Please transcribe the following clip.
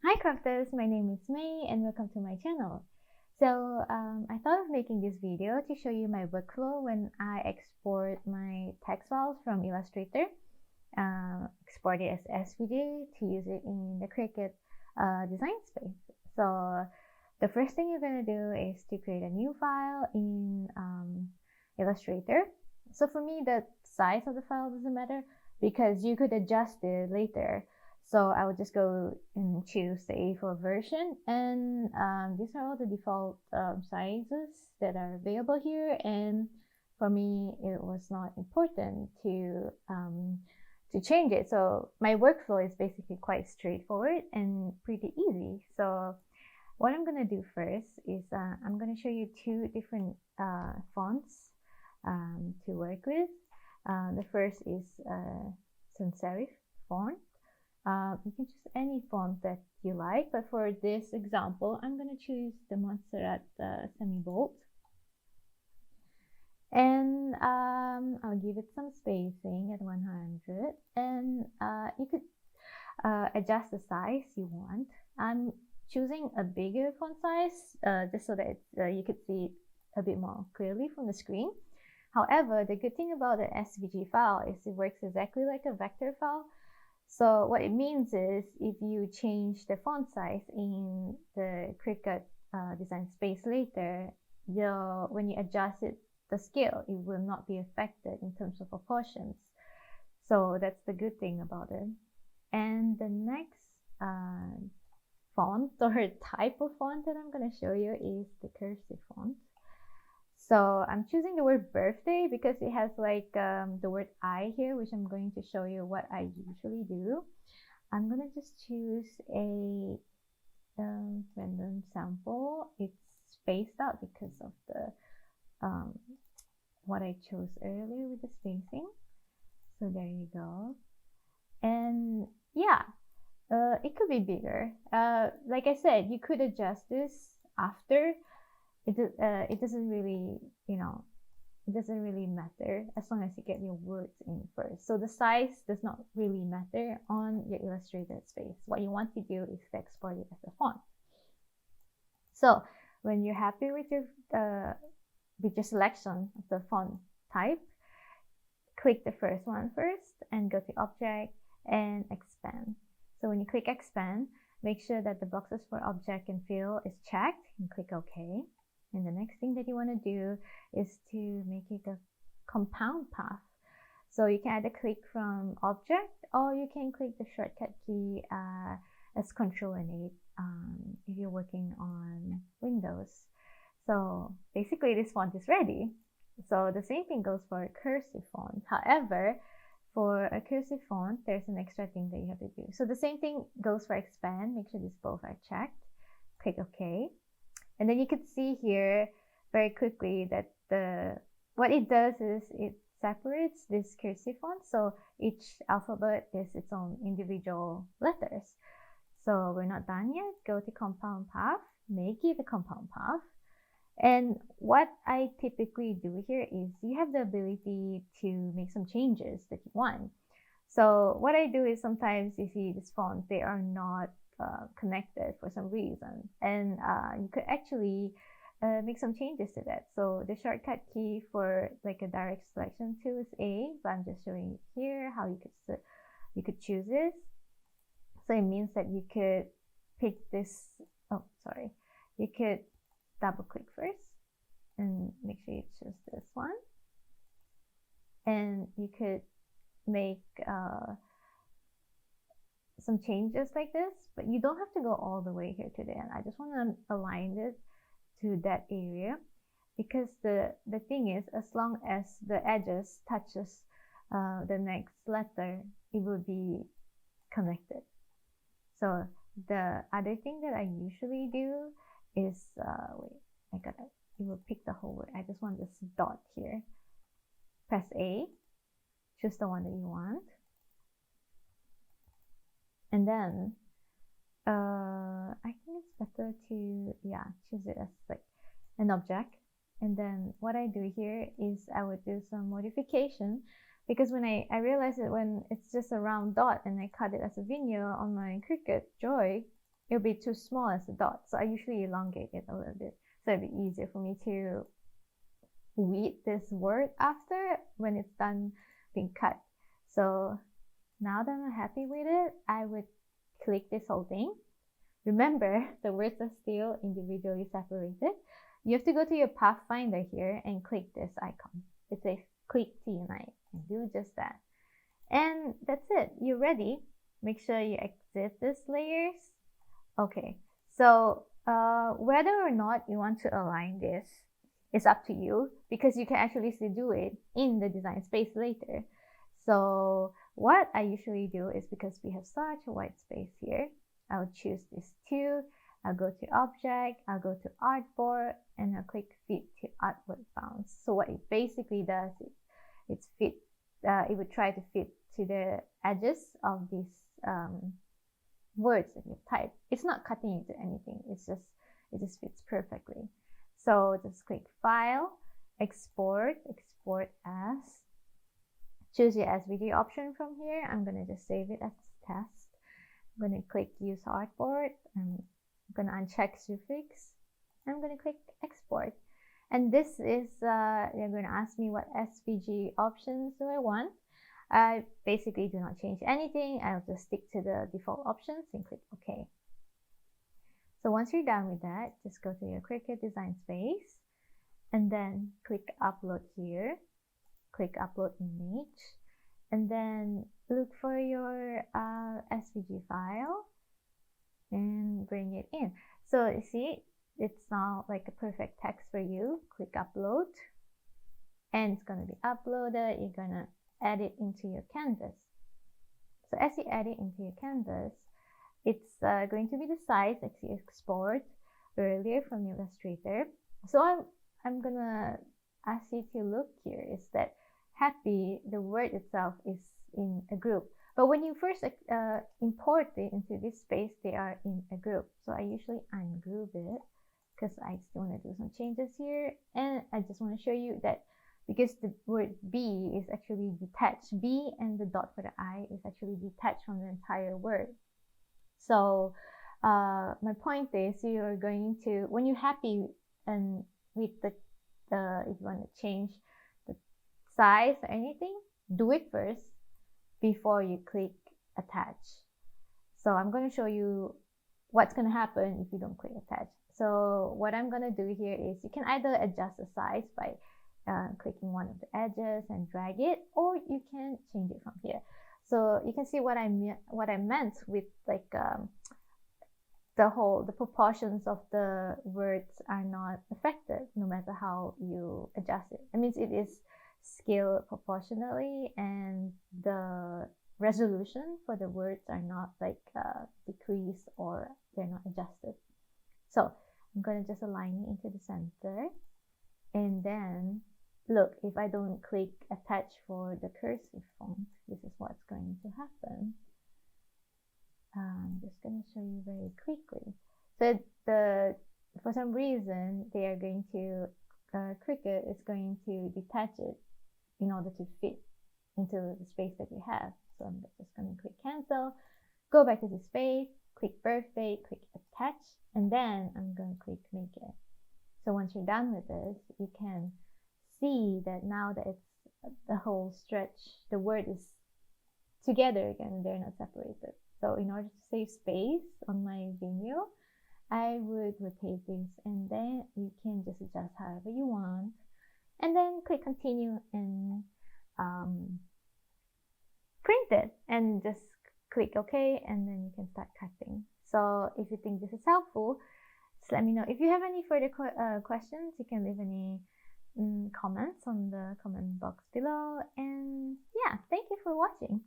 Hi crafters, my name is May and welcome to my channel. So I thought of making this video to show you my workflow when I export my text files from Illustrator, export it as SVG to use it in the Cricut design space. So the first thing you're going to do is to create a new file in Illustrator. So for me, the size of the file doesn't matter because you could adjust it later. So I would just go and choose the A4 version, and these are all the default sizes that are available here. And for me, it was not important to change it. So my workflow is basically quite straightforward and pretty easy. So what I'm gonna do first is I'm gonna show you two different fonts to work with. The first is sans serif font. You can choose any font that you like, but for this example, I'm going to choose the Montserrat semi-bold. And I'll give it some spacing at 100. And you could adjust the size you want. I'm choosing a bigger font size just so that you could see it a bit more clearly from the screen. However, the good thing about the SVG file is it works exactly like a vector file. So what it means is if you change the font size in the Cricut design space later, when you adjust it, the scale, it will not be affected in terms of proportions. So that's the good thing about it. And the next font or type of font that I'm going to show you is the cursive font. So I'm choosing the word birthday because it has like the word I here, which I'm going to show you what I usually do. I'm going to just choose a random sample. It's spaced out because of the what I chose earlier with the spacing. So there you go. And yeah, it could be bigger. Like I said, you could adjust this after. It doesn't really, it doesn't really matter as long as you get your words in first. So the size does not really matter on your illustrated space. What you want to do is to export it as a font. So when you're happy with your selection of the font type, click the first one first and go to Object and Expand. So when you click Expand, make sure that the boxes for Object and Fill is checked and click OK. And the next thing that you want to do is to make it a compound path. So you can either click from Object or you can click the shortcut key as Control and 8 if you're working on Windows. So basically this font is ready. So the same thing goes for a cursive font. However, for a cursive font, there's an extra thing that you have to do. So the same thing goes for Expand. Make sure these both are checked. Click OK. And then you could see here very quickly that what it does is it separates this cursive font. So each alphabet is its own individual letters. So we're not done yet. Go to compound path, make it a compound path. And what I typically do here is you have the ability to make some changes that you want. So what I do is sometimes you see this font, they are not connected for some reason, and you could actually make some changes to that. So the shortcut key for like a direct selection tool is A, but I'm just showing you here how you could choose this. So it means that you could pick this. Oh, sorry. You could double click first and make sure you choose this one, and you could make some changes like this, but you don't have to go all the way here to the end. I just want to align it to that area because the thing is, as long as the edges touches the next letter, it will be connected. So the other thing that I usually do is it will pick the whole word. I just want this dot here. Press A, choose the one that you want. And then I think it's better to choose it as like an object. And then what I do here is I would do some modification, because when I realized that when it's just a round dot and I cut it as a vignette on my Cricut Joy, it'll be too small as a dot. So I usually elongate it a little bit. So it'll be easier for me to read this word after when it's done being cut. So now that I'm happy with it, I would click this whole thing. Remember, the words are still individually separated. You have to go to your Pathfinder here and click this icon. It says click to unite, and do just that. And that's it. You're ready. Make sure you exit these layers. Okay, so whether or not you want to align this is up to you, because you can actually still do it in the design space later. So what I usually do is, because we have such a white space here, I'll choose these two. I'll go to object, I'll go to artboard, and I'll click fit to artwork bounds. So what it basically does is it would try to fit to the edges of these words that you type. It's not cutting into anything. It just fits perfectly. So just click File, Export as. Choose your SVG option from here. I'm gonna just save it as test. I'm gonna click Use Artboard. I'm gonna uncheck suffix. I'm gonna click Export. And this is, they're gonna ask me what SVG options do I want. I basically do not change anything. I'll just stick to the default options and click OK. So once you're done with that, just go to your Cricut design space and then click Upload here. Click Upload Image, and then look for your SVG file and bring it in. So you see, it's now like a perfect text for you. Click Upload, and it's going to be uploaded. You're going to add it into your canvas. So as you add it into your canvas, it's going to be the size that you export earlier from Illustrator. So I'm going to ask you to look here, is that happy, the word itself is in a group. But when you first import it into this space, they are in a group. So I usually ungroup it because I still want to do some changes here. And I just want to show you that because the word B is actually detached, B and the dot for the I is actually detached from the entire word. So my point is, you're going to, when you're happy and with if you want to change the size or anything, do it first before you click attach. So I'm going to show you what's going to happen if you don't click attach. So what I'm going to do here is, you can either adjust the size by clicking one of the edges and drag it, or you can change it from here. So you can see what I meant with like the proportions of the words are not affected no matter how you adjust it. It means it is scaled proportionally, and the resolution for the words are not like decreased or they're not adjusted. So I'm going to just align it into the center, and then look, if I don't click attach for the cursive font, this is what's going to happen. I'm just going to show you very quickly. So for some reason, they are going to, Cricut is going to detach it in order to fit into the space that you have. So I'm just going to click cancel, go back to the space, click birthday, click attach, and then I'm going to click make it. So once you're done with this, you can see that now that it's the whole stretch, the word is together again, they're not separated. So in order to save space on my video, I would rotate this, and then you can just adjust however you want, and then click continue and print it, and just click OK, and then you can start cutting. So if you think this is helpful, just let me know. If you have any further questions, you can leave any comments on the comment box below. And yeah, thank you for watching.